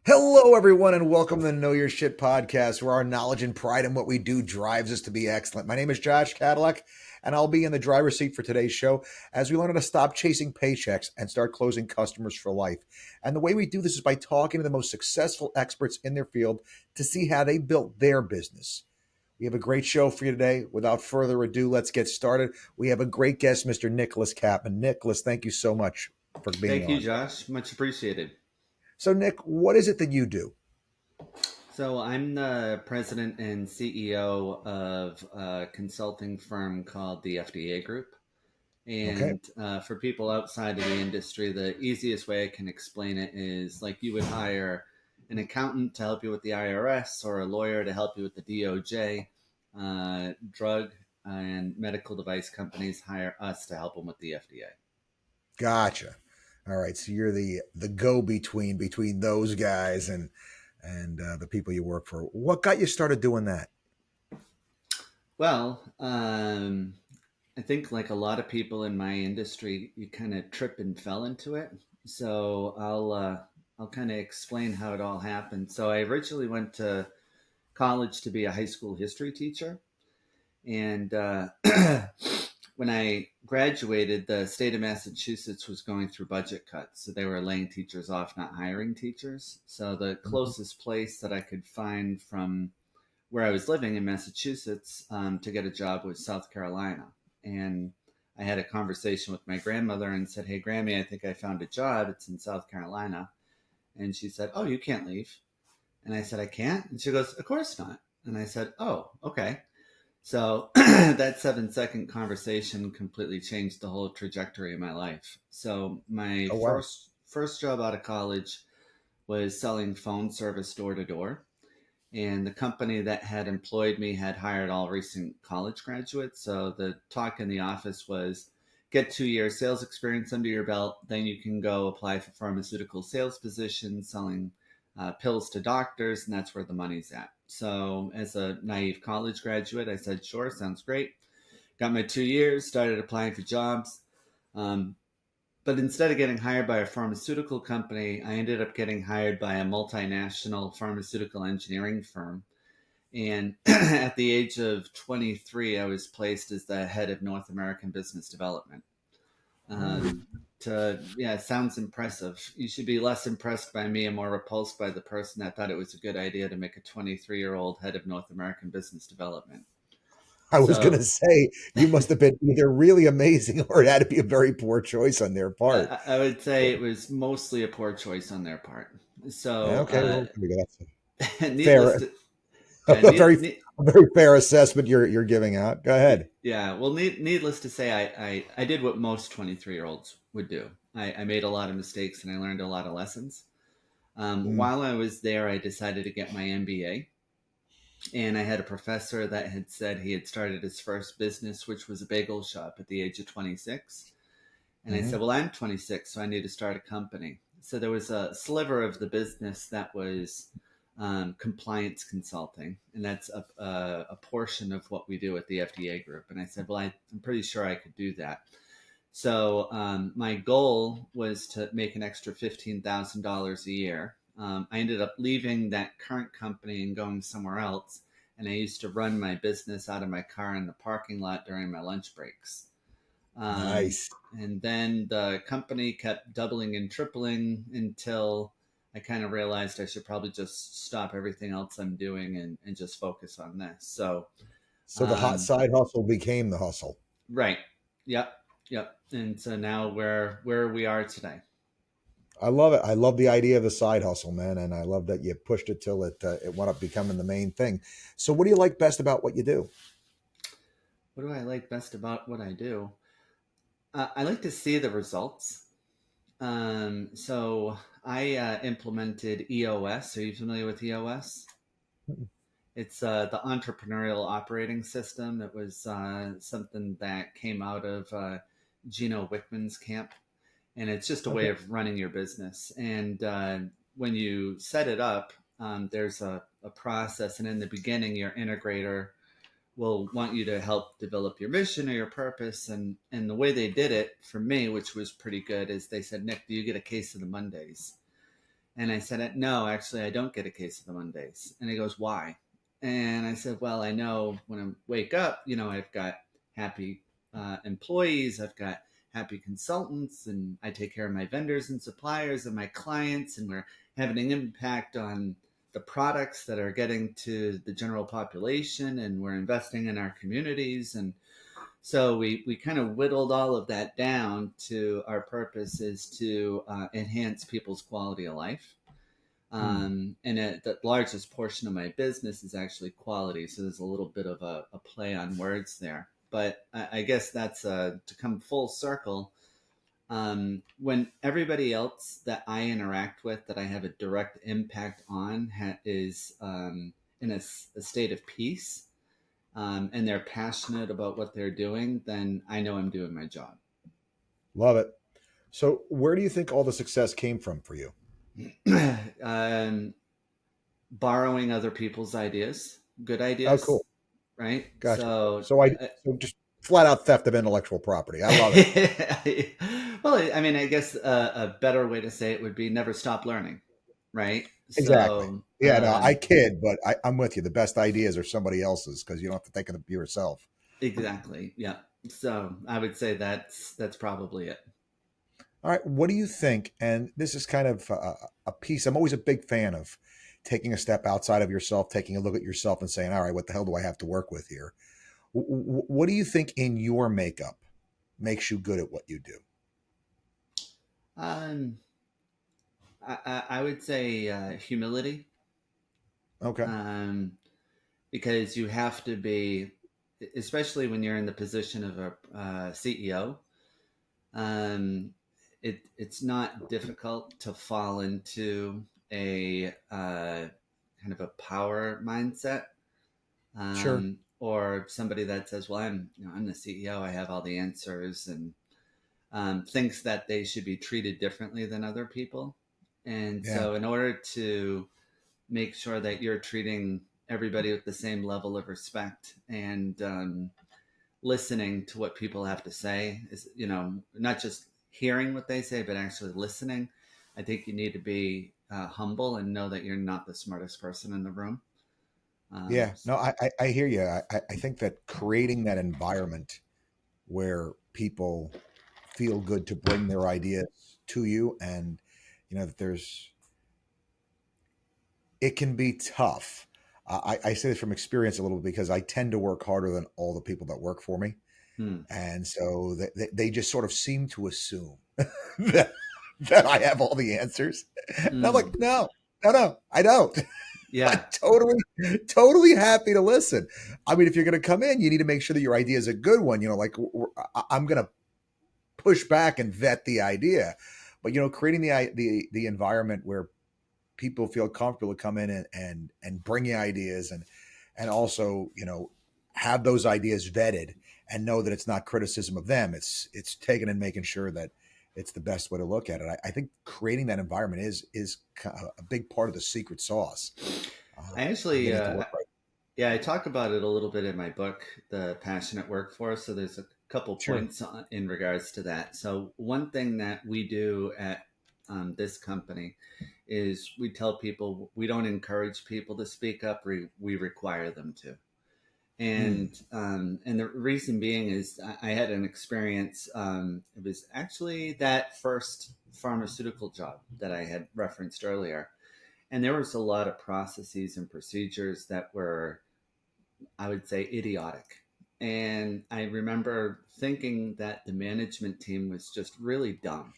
Hello, everyone, and welcome to the Know Your Shit podcast, where our knowledge and pride in what we do drives us to be excellent. My name is Josh Cadillac, and I'll be in the driver's seat for today's show as we learn how to stop chasing paychecks and start closing customers for life. And the way we do this is by talking to the most successful experts in their field to see how they built their business. We have a great show for you today. Without further ado, let's get started. We have a great guest, Mr. Nicholas Capman. Nicholas, thank you so much for being Thank you, on. Josh. Much appreciated. So, Nick, what is it that you do? So, I'm the president and CEO of a consulting firm called the FDA Group. Okay. And for people outside of the industry, the easiest way I can explain it is like you would hire an accountant to help you with the IRS or a lawyer to help you with the DOJ. Drug and medical device companies hire us to help them with the FDA. Gotcha. All right. So you're the go between those guys and the people you work for. What got you started doing that? Well, I think like a lot of people in my industry, you kind of trip and fell into it. So I'll kind of explain how it all happened. So I originally went to college to be a high school history teacher, and when I graduated, the state of Massachusetts was going through budget cuts, so they were laying teachers off, not hiring teachers. So the Mhm. closest place that I could find from where I was living in Massachusetts to get a job was South Carolina. And I had a conversation with my grandmother and said, "Hey, Grammy, I think I found a job. It's in South Carolina." And she said, "Oh, you can't leave." And I said, "I can't." And she goes, "Of course not." And I said, "Oh, okay." So that 7-second conversation completely changed the whole trajectory of my life. So my Oh wow. first job out of college was selling phone service door to door, and the company that had employed me had hired all recent college graduates. So the talk in the office was get 2 years sales experience under your belt, then you can go apply for pharmaceutical sales positions selling pills to doctors, and that's where the money's at. So as a naive college graduate, I said, sure, sounds great. Got my 2 years, started applying for jobs. Um, but instead of getting hired by a pharmaceutical company, I ended up getting hired by a multinational pharmaceutical engineering firm. And at the age of 23, I was placed as the head of North American business development. Mm. Um, yeah, it sounds impressive. You should be less impressed by me and more repulsed by the person that thought it was a good idea to make a 23-year-old head of North American business development. I was So gonna say you must have been either really amazing or it had to be a very poor choice on their part. I would say it was mostly a poor choice on their part. So, Okay, well, that's needless fair. to, yeah, A very fair assessment you're giving out. Go ahead. yeah. Well, needless to say, I did what most 23-year-olds would do. I made a lot of mistakes and I learned a lot of lessons. Mm. While I was there, I decided to get my MBA. And I had a professor that had said he had started his first business, which was a bagel shop at the age of 26. And I Hmm. said, well, I'm 26, so I need to start a company. So there was a sliver of the business that was compliance consulting, and that's a portion of what we do at the FDA group. And I said, well, I'm pretty sure I could do that. So my goal was to make an extra $15,000 a year. I ended up leaving that current company and going somewhere else. And I used to run my business out of my car in the parking lot during my lunch breaks. Um, Nice. and then the company kept doubling and tripling until I kind of realized I should probably just stop everything else I'm doing and just focus on this. So, So the hot um, side hustle became the hustle. right. Yep. Yep. And so now where we are today. I love it. I love the idea of the side hustle, man, and I love that you pushed it till it wound up becoming the main thing. So, what do you like best about what you do? What do I like best about what I do? I like to see the results. So I implemented EOS. Are you familiar with EOS? It's the entrepreneurial operating system. It was something that came out of Gino Wickman's camp, and it's just a way Okay. of running your business. And when you set it up, there's a process, and in the beginning, your integrator will want you to help develop your mission or your purpose. And the way they did it for me, which was pretty good, is they said, Nick, do you get a case of the Mondays? And I said, no, actually, I don't get a case of the Mondays. And he goes, why? And I said, well, I know when I wake up, I've got happy employees, I've got happy consultants, and I take care of my vendors and suppliers and my clients, and we're having an impact on the products that are getting to the general population, and we're investing in our communities. And so we kind of whittled all of that down to our purpose is to enhance people's quality of life. The largest portion of my business is actually quality. So there's a little bit of a play on words there. But I guess that's to come full circle. When everybody else that I interact with, that I have a direct impact on, is in a state of peace, and they're passionate about what they're doing, then I know I'm doing my job. Love it. So where do you think all the success came from for you? um, Borrowing other people's ideas, good Oh, ideas, cool. right? Gotcha. So just flat out theft of intellectual property. I love it. Well, I mean, I guess a better way to say it would be never stop learning, right? Exactly. So, Yeah, no, I kid, but I'm with you. The best ideas are somebody else's because you don't have to think of them yourself. exactly, yeah. So I would say that's probably it. All right. What do you think? And this is kind of a piece. I'm always a big fan of taking a step outside of yourself, taking a look at yourself and saying, all right, what the hell do I have to work with here? What do you think in your makeup makes you good at what you do? Um, I would say humility, Okay. um, because you have to be, especially when you're in the position of a CEO. Um, it's not difficult to fall into a kind of a power mindset, Sure. or somebody that says, "Well, I'm the CEO. I have all the answers," and thinks that they should be treated differently than other people. And Yeah. so, in order to make sure that you're treating everybody with the same level of respect and listening to what people have to say, is not just hearing what they say but actually listening. I think you need to be humble and know that you're not the smartest person in the room. um, Yeah. No, I hear you. I think that creating that environment where people feel good to bring their ideas to you and that it can be tough. I say this from experience a little bit because I tend to work harder than all the people that work for me. hmm, And so they just sort of seem to assume that, that I have all the answers. And I'm like, hmm, no, I don't. I'm yeah, totally happy to listen. I mean, if you're going to come in, you need to make sure that your idea is a good one. Like I'm going to push back and vet the idea, but creating the environment where people feel comfortable to come in and bring you ideas and also have those ideas vetted and know that it's not criticism of them. It's taken and making sure that it's the best way to look at it. I think creating that environment is a big part of the secret sauce. I And actually getting it to work right. yeah, I talk about it a little bit in my book, The Passionate Workforce. So there's a couple Sure. points in regards to that. So one thing that we do at this company is we tell people we don't encourage people to speak up. We require them to. Hmm. And the reason being is I had an experience. It was actually that first pharmaceutical job that I had referenced earlier, and there was a lot of processes and procedures that were, I would say, idiotic. And I remember thinking that the management team was just really dumb.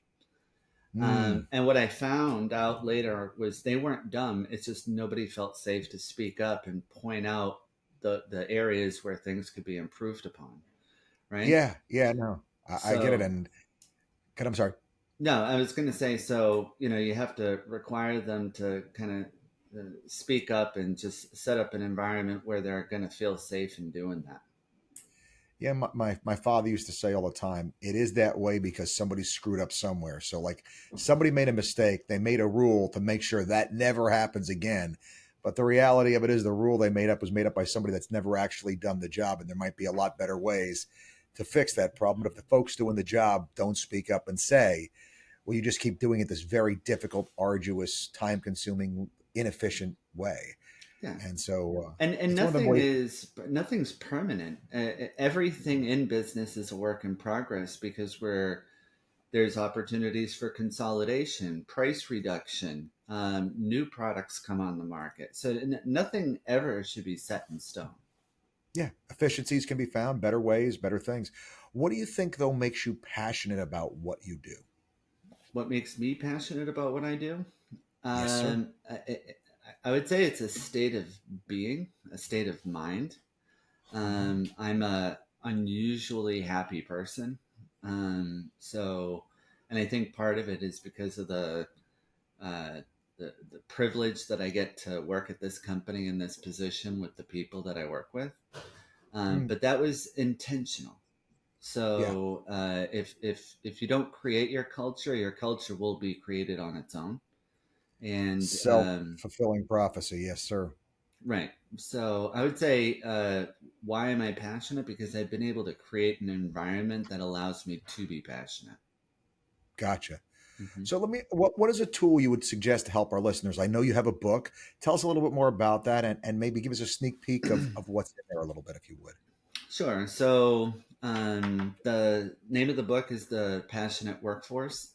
Hmm. And what I found out later was they weren't dumb. It's just nobody felt safe to speak up and point out the areas where things could be improved upon. Right. Yeah, no, I get it. So, And God, I'm sorry. no, I was going to say, so, you have to require them to kind of speak up and just set up an environment where they're going to feel safe in doing that. Yeah, my father used to say all the time, it is that way because somebody screwed up somewhere. So like somebody made a mistake, they made a rule to make sure that never happens again. But the reality of it is the rule they made up was made up by somebody that's never actually done the job. And there might be a lot better ways to fix that problem. But if the folks doing the job don't speak up and say, Well, you just keep doing it this very difficult, arduous, time-consuming, inefficient way. Yeah. And so And it's one of the ways. nothing's permanent. Everything in business is a work in progress because there's opportunities for consolidation, price reduction, new products come on the market. So nothing ever should be set in stone. Yeah, efficiencies can be found, better ways, better things. What do you think though makes you passionate about what you do? What makes me passionate about what I do? Yes, sir. Um, I, I would say it's a state of being, a state of mind. Hmm. I'm a unusually happy person. So, and I think part of it is because of uh, the privilege that I get to work at this company in this position with the people that I work with. Mm, But that was intentional. yeah, So if you don't create your culture will be created on its own. And self-fulfilling prophecy. Yes, sir. right. So I would say, why am I passionate? Because I've been able to create an environment that allows me to be passionate. Gotcha. Hmm. So let me. What is a tool you would suggest to help our listeners? I know you have a book. Tell us a little bit more about that, and maybe give us a sneak peek of what's in there a little bit, if you would. Sure. So the name of the book is The Passionate Workforce: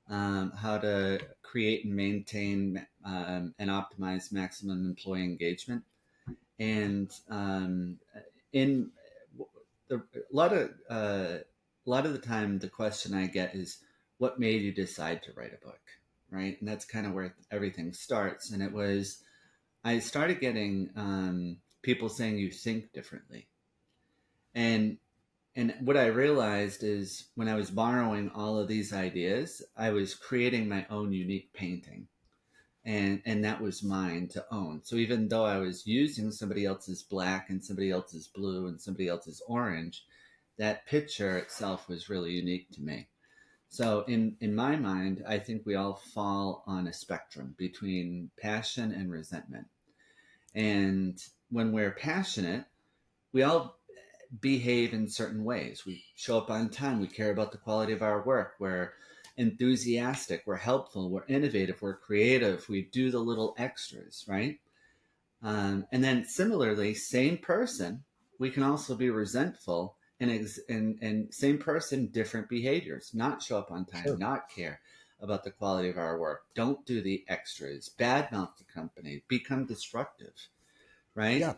How to Create and Maintain and Optimize Maximum Employee Engagement. And in a lot of the time, the question I get is, "What made you decide to write a book?" Right, and that's kind of where everything starts. And it was I started getting people saying you think differently, and what I realized is when I was borrowing all of these ideas, I was creating my own unique painting, and that was mine to own. So even though I was using somebody else's black and somebody else's blue and somebody else's orange, that picture itself was really unique to me. So in my mind, I think we all fall on a spectrum between passion and resentment. And when we're passionate, we all behave in certain ways. We show up on time, we care about the quality of our work, we're enthusiastic, we're helpful, we're innovative, we're creative, we do the little extras, right? And then similarly, same person, we can also be resentful and same person, different behaviors, not show up on time, Sure. not care about the quality of our work, don't do the extras, badmouth the company, become destructive, right? Yeah.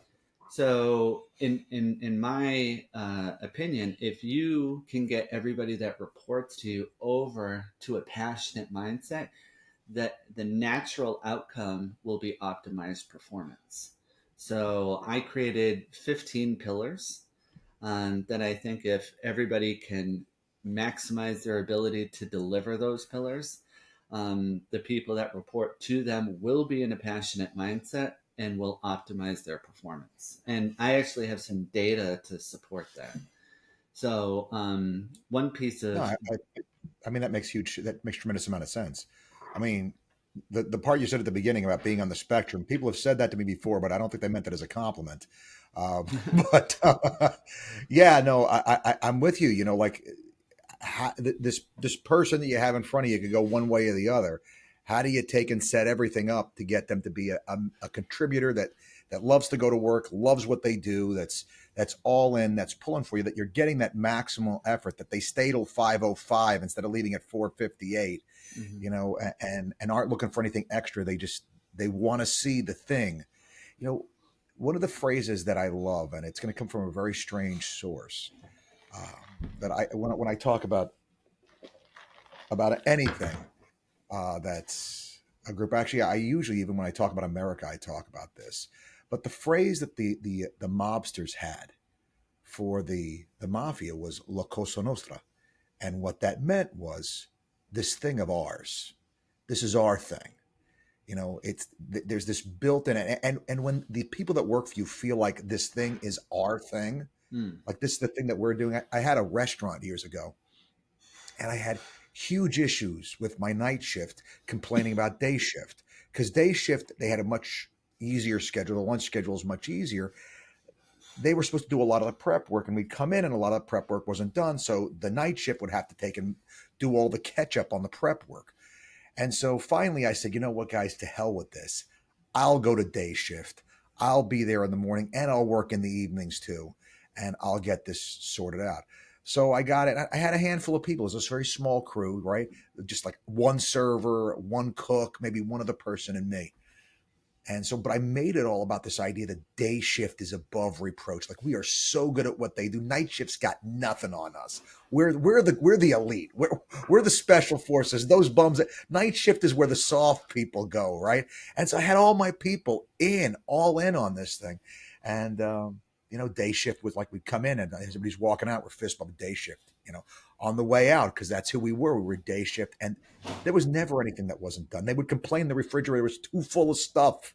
So, in my opinion, if you can get everybody that reports to you over to a passionate mindset, that the natural outcome will be optimized performance. So, I created 15 pillars that I think if everybody can maximize their ability to deliver those pillars, the people that report to them will be in a passionate mindset and will optimize their performance. And I actually have some data to support that. So, one piece No, of I mean that makes tremendous amount of sense. I mean, the part you said at the beginning about being on the spectrum, people have said that to me before, but I don't think they meant that as a compliment. Um, but yeah, no, I'm with you. You know, like this person that you have in front of you could go one way or the other. How do you take and set everything up to get them to be a contributor that loves to go to work, loves what they do, that's all in, that's pulling for you, that you're getting that maximal effort, that they stay till 5:05 instead of leaving at 4:58, Mhm. you know, and aren't looking for anything extra. They want to see the thing. You know, one of the phrases that I love, and it's going to come from a very strange source, that when I talk about anything that's a group. Actually, I usually, even when I talk about America, I talk about this. But the phrase that the mobsters had for the mafia was "La Cosa Nostra," and what that meant was this thing of ours. This is our thing. You know, there's this built-in, and when the people that work for you feel like this thing is our thing, Mm. like this is the thing that we're doing. I had a restaurant years ago, and I had huge issues with my night shift complaining about day shift, because day shift they had a much easier schedule. The lunch schedule is much easier. they were supposed to do a lot of the prep work, and we'd come in and a lot of the prep work wasn't done. So the night shift would have to take and do all the catch up on the prep work. And so finally I said, you know what, guys, to hell with this. I'll go to day shift. I'll be there in the morning and I'll work in the evenings too. And I'll get this sorted out. So I got it. I had a handful of people. It was this very small crew, right? Just like one server, one cook, maybe one other person and me. And so, but I made it all about this idea that day shift is above reproach. Like we are so good at what they do. Night shift's got nothing on us. We're the elite. We're the special forces. Those bums. Night shift is where the soft people go, right? And so I had all my people all in on this thing. And day shift was like we'd come in and everybody's walking out. We're fist bump day shift. On the way out because that's who we were. We were day shift, and there was never anything that wasn't done. They would complain the refrigerator was too full of stuff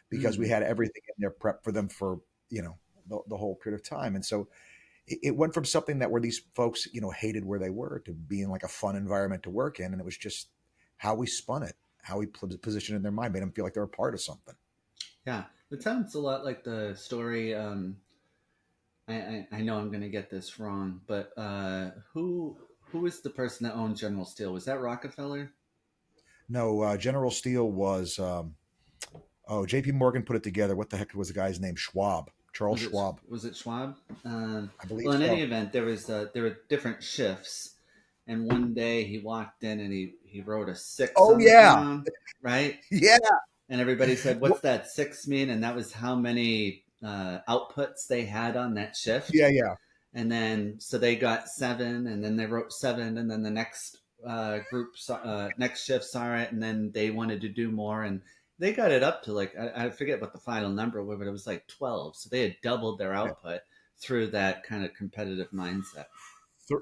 because we had everything in there prepped for them for the whole period of time. And so it went from something that where these folks hated where they were to being like a fun environment to work in, and it was just how we spun it, how we positioned it in their mind, made them feel like they're a part of something. Yeah, it sounds a lot like the story. I know I'm going to get this wrong, but who is the person that owned General Steel? Was that Rockefeller? No, General Steel was J.P. Morgan put it together. What the heck was the guy's name? Charles Schwab. Was it Schwab? I believe. Well, in so. any event, there were different shifts, and one day he walked in and he wrote a 6 on the ground, right? Yeah. And everybody said, "What's that 6 mean?" And that was how many outputs they had on that shift. Yeah. And then so they got 7, and then they wrote 7, and then the next next shift saw it, and then they wanted to do more, and they got it up to like I forget what the final number was, but it was like 12. So they had doubled their output through that kind of competitive mindset.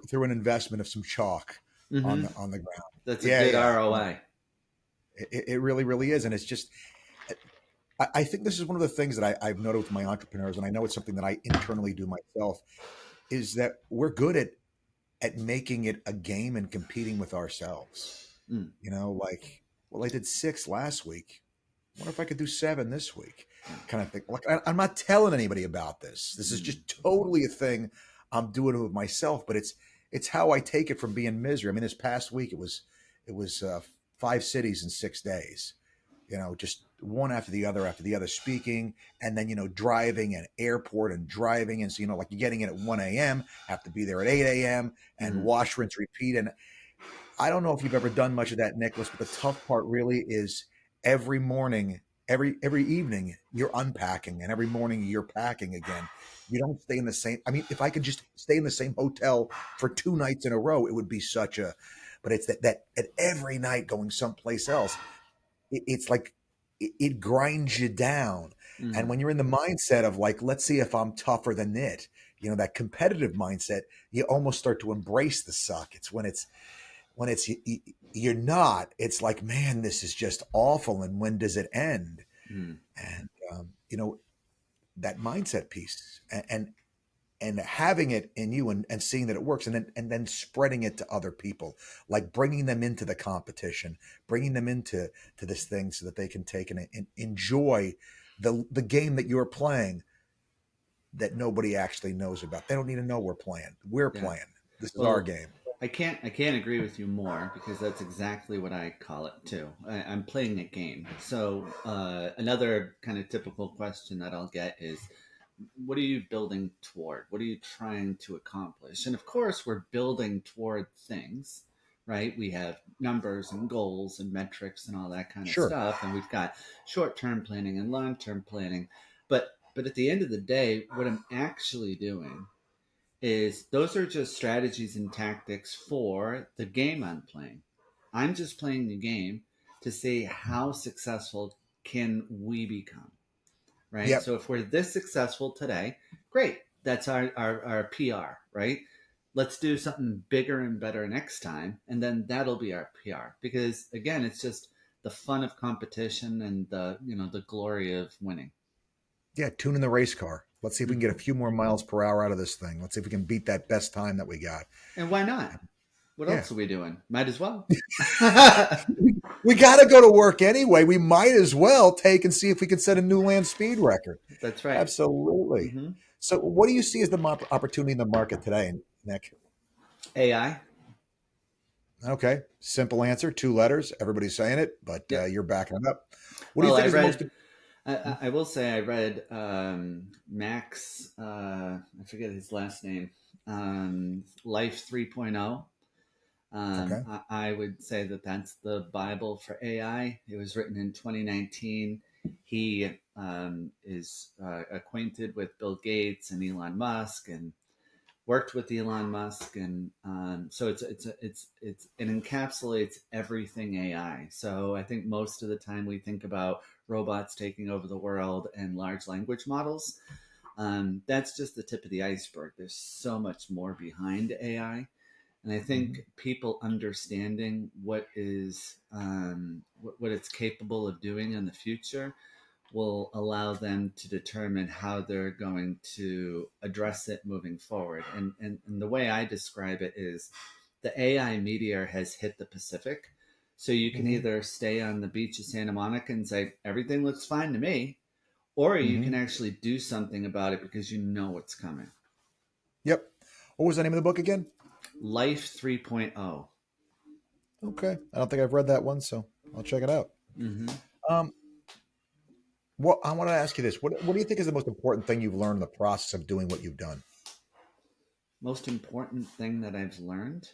Through an investment of some chalk on the ground. That's a good ROI. It really, really is, and it's just. I think this is one of the things that I've noted with my entrepreneurs, and I know it's something that I internally do myself, is that we're good at making it a game and competing with ourselves. Like, well, I did 6 last week. I wonder if I could do 7 this week, kind of thing. Like, I'm not telling anybody about this. This is just totally a thing I'm doing with myself, but it's how I take it from being misery. I mean, this past week it was 5 cities in 6 days. Just one after the other speaking, and then, driving and airport and driving. And so, like you're getting in at 1 a.m., have to be there at 8 a.m. and wash, rinse, repeat. And I don't know if you've ever done much of that, Nicholas, but the tough part really is every morning, every evening you're unpacking, and every morning you're packing again. You don't stay in the same. I mean, if I could just stay in the same hotel for 2 nights in a row, it would be but it's that at every night going someplace else. It's like it grinds you down. And when you're in the mindset of like, let's see if I'm tougher than it, that competitive mindset, you almost start to embrace the suck. It's when you're not, it's like, man, this is just awful. And when does it end? And, that mindset piece and having it in you and seeing that it works and then spreading it to other people, like bringing them into the competition, bringing them into this thing so that they can take and enjoy the game that you're playing that nobody actually knows about. They don't need to know we're playing. We're playing. This is our game. I can't agree with you more, because that's exactly what I call it too. I'm playing a game. So another kind of typical question that I'll get is, what are you building toward? What are you trying to accomplish? And of course, we're building toward things, right? We have numbers and goals and metrics and all that kind of stuff. And we've got short-term planning and long-term planning. But at the end of the day, what I'm actually doing is those are just strategies and tactics for the game I'm playing. I'm just playing the game to see how successful can we become. Right. Yep. So if we're this successful today, great. That's our PR, right? Let's do something bigger and better next time. And then that'll be our PR, because again, it's just the fun of competition and the glory of winning. Yeah. Tune in the race car. Let's see if we can get a few more miles per hour out of this thing. Let's see if we can beat that best time that we got. And why not? What else are we doing? Might as well. We got to go to work anyway. We might as well take and see if we can set a new land speed record. That's right. Absolutely. So, what do you see as the opportunity in the market today, Nick? AI. Okay, simple answer, two letters. Everybody's saying it, but Yeah. you're backing it up. What do you Well, think I is the most? read. I will say I read Max. I forget his last name. Life 3.0. Okay. I would say that that's the Bible for AI. It was written in 2019. He is acquainted with Bill Gates and Elon Musk, and worked with Elon Musk, and so it encapsulates everything AI. So I think most of the time we think about robots taking over the world and large language models. That's just the tip of the iceberg. There's so much more behind AI, and I Mhm. think people understanding what it's capable of doing in the future will allow them to determine how they're going to address it moving forward. And the way I describe it is the AI meteor has hit the Pacific. So you can Mhm. either stay on the beach of Santa Monica and say, everything looks fine to me, or you can Mhm. actually do something about it because you know what's coming. Yep. What was the name of the book again? Life 3.0. Okay, I don't think I've read that one, so I'll check it out. Mm-hmm. Um, what I want to ask you this: what do you think is the most important thing you've learned in the process of doing what you've done? Most important thing that I've learned.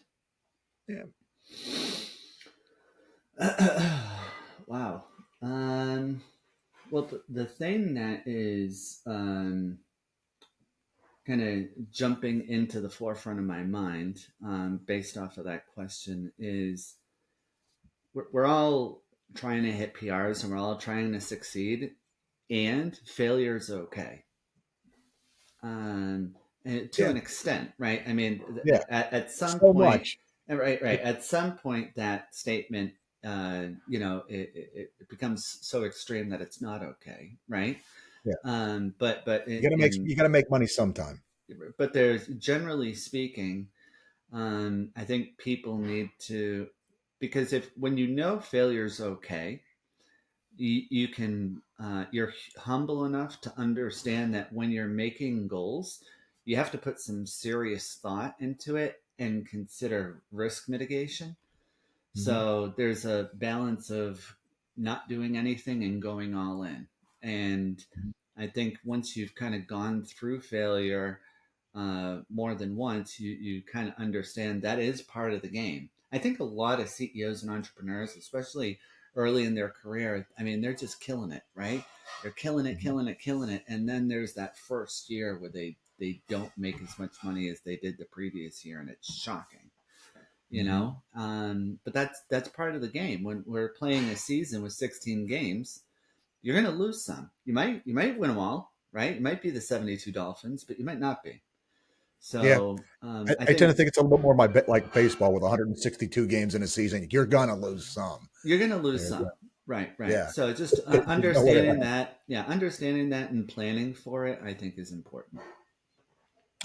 Yeah. Wow. Um, well, the thing that is kind of jumping into the forefront of my mind based off of that question is we're all trying to hit PRs and we're all trying to succeed, and failure is okay. And to Yeah. an extent, right? I mean, Yeah. at some So point, much. right. At some point, that statement, it becomes so extreme that it's not okay, right? Yeah. But You gotta make money sometime. but there's generally speaking, I think people need to, because if when you know failure's okay, you can you're humble enough to understand that when you're making goals, you have to put some serious thought into it and consider risk mitigation. Mhm. So there's a balance of not doing anything and going all in. And Mhm. I think once you've kind of gone through failure more than once, you kind of understand that is part of the game. I think a lot of CEOs and entrepreneurs, especially early in their career, I mean, they're just killing it, right? They're killing it, Mhm. killing it, killing it. And then there's that first year where they don't make as much money as they did the previous year, and it's shocking, Mhm. but that's part of the game. When we're playing a season with 16 games, you're going to lose some. You might win them all, right? You might be the 72 Dolphins, but you might not be. Yeah. So I I tend think to think it's a little more like baseball with 162 games in a season. You're gonna lose some. you're going to lose Yeah. some. Right, right. Yeah. So just There's no way understanding around. that, yeah, understanding that and planning for it, I think is important.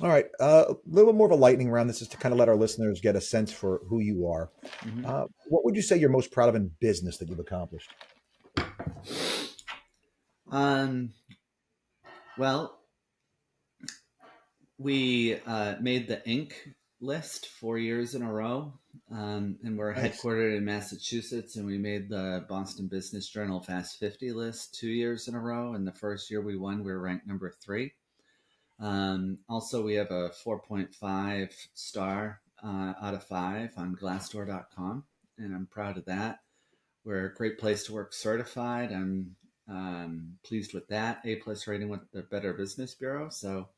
All right. A little bit more of a lightning round. This is to kind of let our listeners get a sense for who you are. Hmm. What would you say you're most proud of in business that you've accomplished? Um, well, we made the Inc. list 4 years in a row, and we're Nice. headquartered in Massachusetts. And we made the Boston Business Journal Fast 50 list 2 years in a row. And the first year we won, we were ranked number three. Also, we have a 4.5 star out of 5 on Glassdoor.com, and I'm proud of that. We're a great place to work certified. I'm pleased with that. A plus rating with the Better Business Bureau. So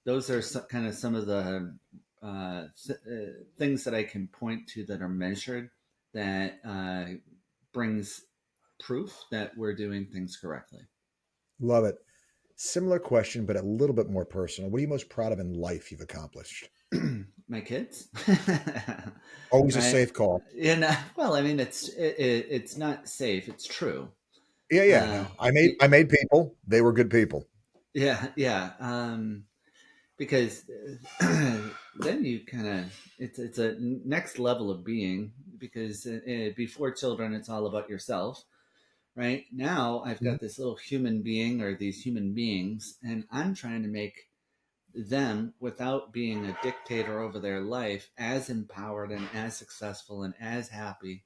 those are kind of some of the things that I can point to that are measured that brings proof that we're doing things correctly. Love it. Similar question, but a little bit more personal. What are you most proud of in life you've accomplished? My kids, Always a right? safe call. And well, I mean, it's not safe. It's true. Yeah, yeah. Uh, No, I made people. They were good people. yeah, yeah. Because then you kind of it's a next level of being, because before children it's all about yourself. Right now I've Mhm. got this little human being or these human beings, and I'm trying to make them without being a dictator over their life, as empowered and as successful and as happy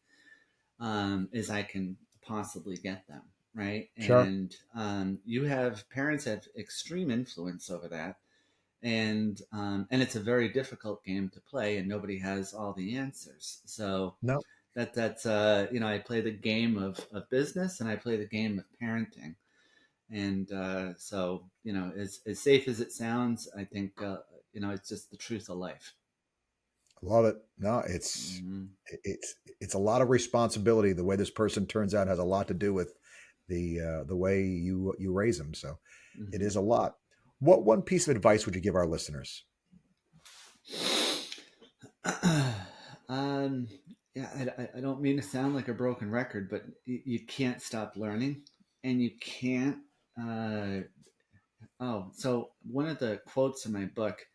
as I can possibly get them, right? Sure. And you have parents have extreme influence over that, and it's a very difficult game to play, and nobody has all the answers. So No, that's I play the game of business, and I play the game of parenting, and so as safe as it sounds, I think it's just the truth of life. love it. No, Hmm. it's a lot of responsibility. The way this person turns out has a lot to do with the way you raise them. So it Hmm. is a lot. What one piece of advice would you give our listeners? um, yeah, I don't mean to sound like a broken record, but you can't stop learning, and you can't. Uh, so one of the quotes in my book,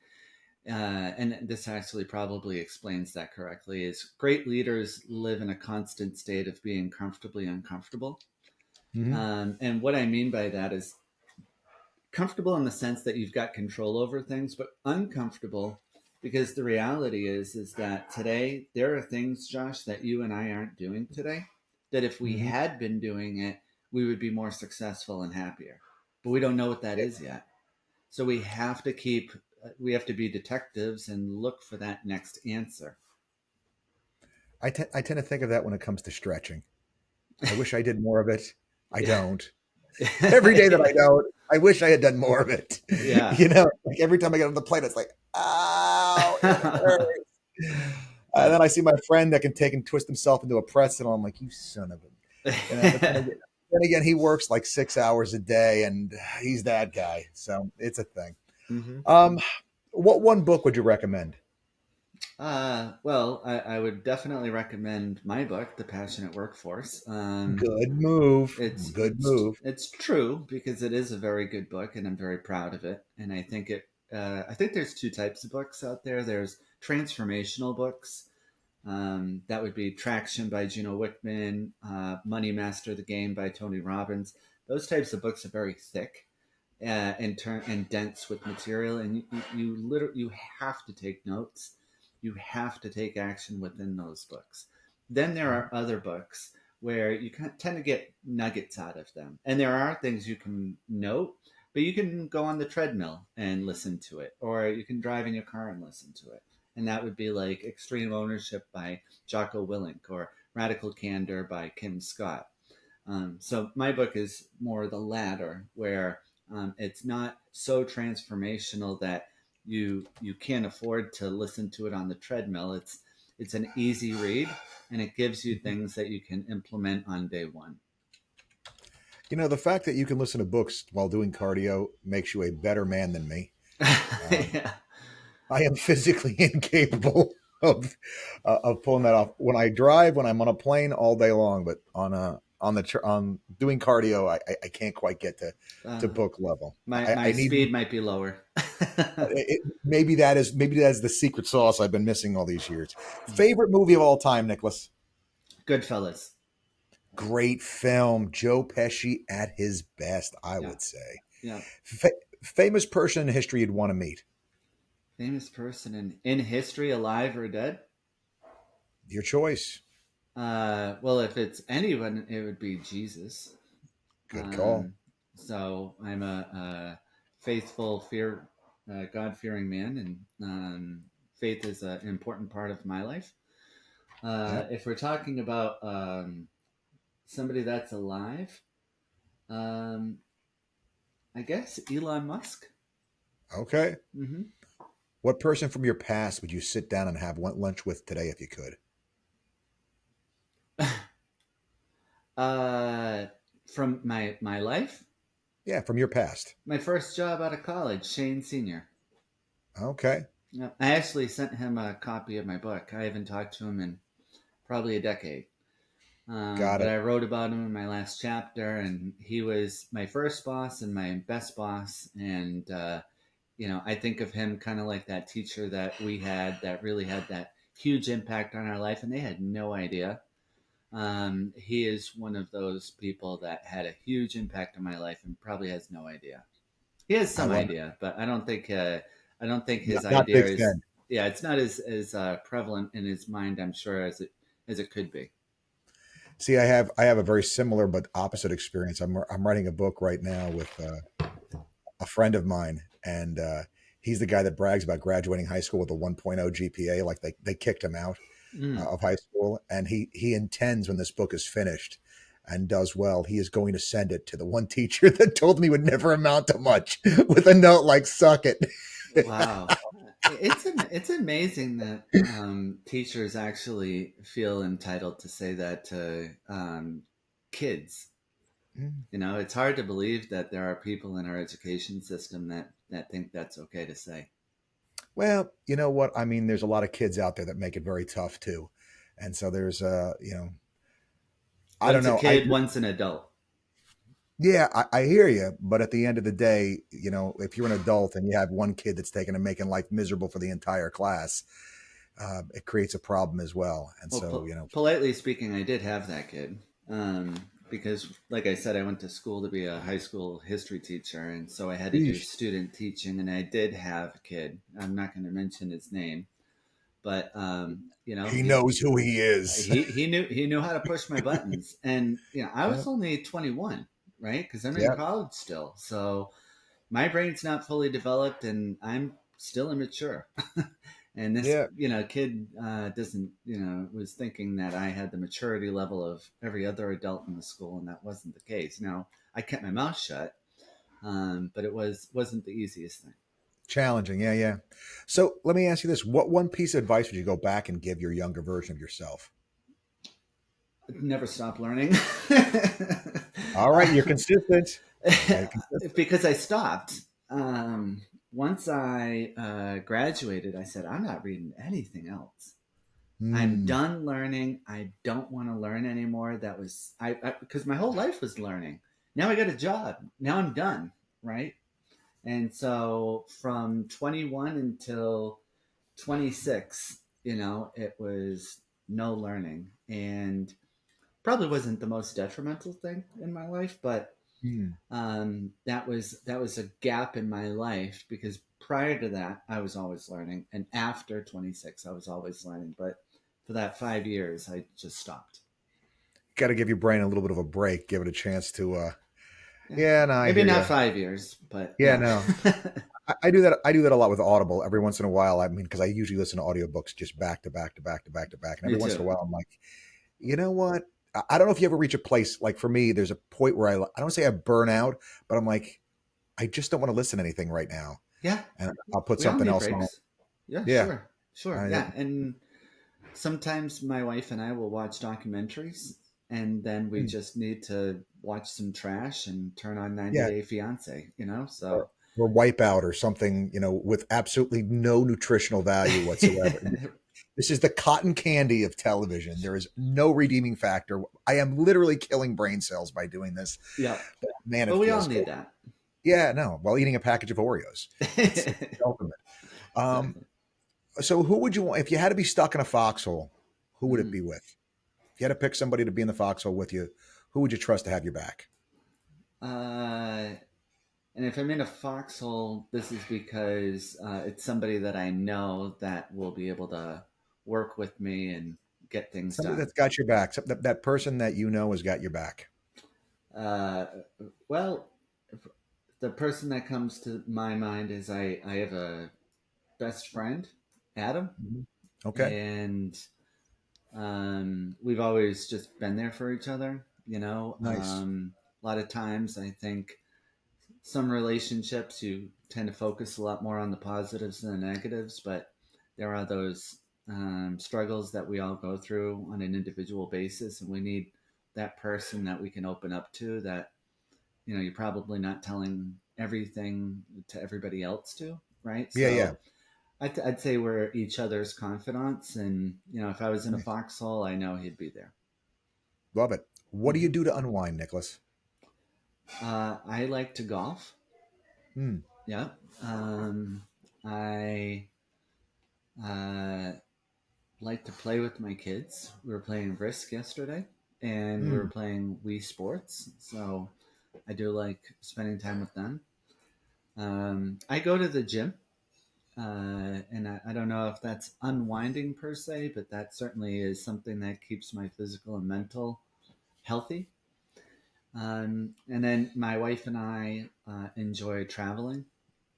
and this actually probably explains that correctly, is great leaders live in a constant state of being comfortably uncomfortable. Hmm. And what I mean by that is comfortable in the sense that you've got control over things, but uncomfortable because the reality is that today there are things, Josh, that you and I aren't doing today. That if we Hmm. had been doing it, we would be more successful and happier. But we don't know what that is yet. So we have to be detectives and look for that next answer. I tend to think of that when it comes to stretching. I wish I did more of it. I Yeah. don't. Every day that I don't, I wish I had done more of it. Yeah. You know, like every time I get on the plane, it's like, ow, it hurts. And then I see my friend that can take and twist himself into a pretzel. I'm like, you son of but then again, he works like 6 hours a day, and he's that guy. So it's a thing. Hmm. Um, what one book would you recommend? Well, I would definitely recommend my book, The Passionate Workforce. Good move. It's Good it's move. it's true because it is a very good book, and I'm very proud of it. And I think it. I think there's two types of books out there. There's transformational books. That would be Traction by Gino Wickman, Money Master the Game by Tony Robbins. Those types of books are very thick and dense with material, and you literally you have to take notes. You have to take action within those books. Then there are other books where you tend to get nuggets out of them, and there are things you can note, but you can go on the treadmill and listen to it, or you can drive in your car and listen to it. And that would be like Extreme Ownership by Jocko Willink or Radical Candor by Kim Scott. So my book is more the latter, where it's not so transformational that you can't afford to listen to it on the treadmill. It's an easy read, and it gives you things that you can implement on day one. You know, the fact that you can listen to books while doing cardio makes you a better man than me. Um, Yeah. I am physically incapable of pulling that off. When I drive, when I'm on a plane all day long, but on doing cardio, I can't quite get to Uh, book level. my I need speed might be lower. maybe that's the secret sauce I've been missing all these years. Favorite movie of all time, Nicholas? Goodfellas. Great film. Joe Pesci at his best, I Yeah. would say. Yeah. Fa- famous person in history you'd want to meet. Famous person in history, alive or dead? Your choice. Well, if it's anyone, it would be Jesus. Good call. Um, so I'm a faithful, God fearing man, and faith is an important part of my life. Yep. If we're talking about somebody that's alive, um, I guess Elon Musk. Okay. Hmm. What person from your past would you sit down and have lunch with today if you could? uh, from my life, Yeah, from your past. my first job out of college, Shane Senior. Okay. Yeah, I actually sent him a copy of my book. I haven't talked to him in probably a decade. Got But it. I wrote about him in my last chapter, and he was my first boss and my best boss. And, I think of him kind of like that teacher that we had that really had that huge impact on our life, and they had no idea. He is one of those people that had a huge impact on my life and probably has no idea. He has I some love idea, but I don't think. I don't think his Not idea big is. fan. Yeah, it's not as prevalent in his mind, I'm sure, as it could be. See, I have a very similar but opposite experience. I'm writing a book right now with a friend of mine, and he's the guy that brags about graduating high school with a 1.0 GPA. Like they kicked him out Mm. of high school, and he intends when this book is finished and does well, he is going to send it to the one teacher that told him he would never amount to much with a note like "suck it." Wow. It's amazing that teachers actually feel entitled to say that to kids. You know, it's hard to believe that there are people in our education system that think that's okay to say. Well, you know what? I mean, there's a lot of kids out there that make it very tough too, and so there's I don't One's a know. I kid, one's an adult. Yeah, I hear you, but at the end of the day, if you're an adult and you have one kid that's taken and making life miserable for the entire class, it creates a problem as well. And Well, so, politely speaking, I did have that kid because, like I said, I went to school to be a high school history teacher, and so I had to do Yeesh. student teaching, and I did have a kid. I'm not going to mention his name, but He knows who he is. he knew how to push my buttons, and I Yeah, was only 21, right? Because I'm in yeah, college still, so my brain's not fully developed, and I'm still immature. And this yeah. kid doesn't was thinking that I had the maturity level of every other adult in the school, and that wasn't the case. Now I kept my mouth shut, but it wasn't the easiest thing. Challenging. Yeah, yeah. So let me ask you this: what one piece of advice would you go back and give your younger version of yourself? Never stop learning. All right, you're consistent. Very consistent. Because I stopped. Once I graduated, I said, I'm not reading anything else. I'm Hmm. done learning. I don't want to learn anymore. That was because my whole life was learning. Now I got a job. Now I'm done, right? And so from 21 until 26, it was no learning, and probably wasn't the most detrimental thing in my life, but Hmm. that was a gap in my life because prior to that I was always learning, and after 26 I was always learning, but for that 5 years I just stopped. Got to give your brain a little bit of a break. Give it a chance to. Yeah, Yeah, no, I maybe hear not you. 5 years, but Yeah, yeah. no. I do that. I do that a lot with Audible. Every once in a while, I mean, because I usually listen to audiobooks just back to back to back to back to back, and Me every once too. in a while, I'm like, you know what? I don't know if you ever reach a place like for me. There's a point where I don't say I burn out, but I'm like, I just don't want to listen to anything right now, Yeah, and I'll put we all something need else on. breaks. Yeah, Yeah, sure, sure. I, Yeah, and sometimes my wife and I will watch documentaries, and then we mm, just need to watch some trash and turn on 90 yeah, Day Fiance, or, So, or Wipeout or something, with absolutely no nutritional value whatsoever. This is the cotton candy of television. There is no redeeming factor. I am literally killing brain cells by doing this. yeah, But man, but it we all feels need good. that. Yeah, no. While eating a package of Oreos, it's the ultimate. Um, Exactly. so who would you want if you had to be stuck in a foxhole? Who would it Mm. be with? If you had to pick somebody to be in the foxhole with you, who would you trust to have your back? Uh, and if I'm in a foxhole, this is because it's somebody that I know that will be able to work with me and get things Somebody done. that's got your back. That person that you know has got your back. Uh, well, the person that comes to my mind is I have a best friend, Adam, Mhm. Okay. and we've always just been there for each other. Nice. A lot of times I think some relationships you tend to focus a lot more on the positives than the negatives, but there are those struggles that we all go through on an individual basis, and we need that person that we can open up to, that you're probably not telling everything to everybody else to, right? Yeah, yeah. So I'd say we're each other's confidants, and if I was in a Nice. foxhole, I know he'd be there. Love it. What do you Hmm. do to unwind, Nicholas? I like to golf. Hmm. Yeah. I uh, like to play with my kids. We were playing Risk yesterday, and we were Hmm. playing Wii Sports. So I do like spending time with them. I go to the gym. And I don't know if that's unwinding per se, but that certainly is something that keeps my physical and mental healthy. And then my wife and I enjoy traveling.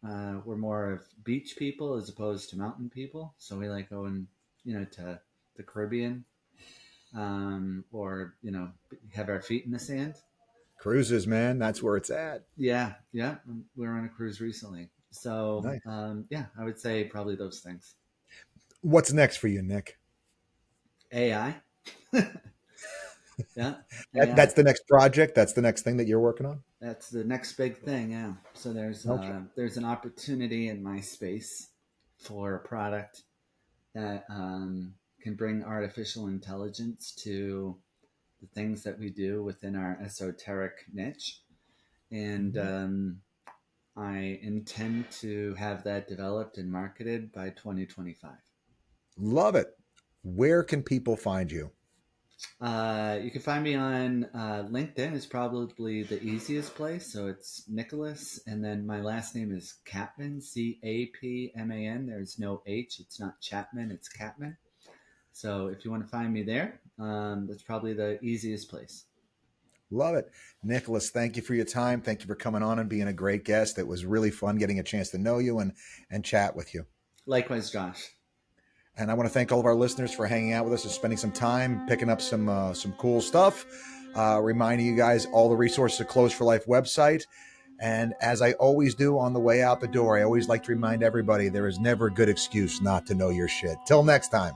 We're more of beach people as opposed to mountain people, so we like going, to the Caribbean, or have our feet in the sand. Cruises, man, that's where it's at. Yeah, yeah. We were on a cruise recently, so Nice. yeah, I would say probably those things. What's next for you, Nick? AI, yeah, That's AI. the next project. That's the next thing that you're working on. That's the next big thing. Yeah. So Okay. there's an opportunity in my space for a product that can bring artificial intelligence to the things that we do within our esoteric niche. And Mhm. I intend to have that developed and marketed by 2025. Love it. Where can people find you? You can find me on LinkedIn is probably the easiest place. So it's Nicholas, and then my last name is Capman, Capman. There's no H. It's not Chapman. It's Capman. So if you want to find me there, that's probably the easiest place. Love it. Nicholas, thank you for your time. Thank you for coming on and being a great guest. It was really fun getting a chance to know you and chat with you. Likewise, Josh. And I want to thank all of our listeners for hanging out with us and spending some time picking up some cool stuff. Reminding you guys all the resources at Close for Life website. And as I always do on the way out the door, I always like to remind everybody there is never a good excuse not to know your shit. Till next time.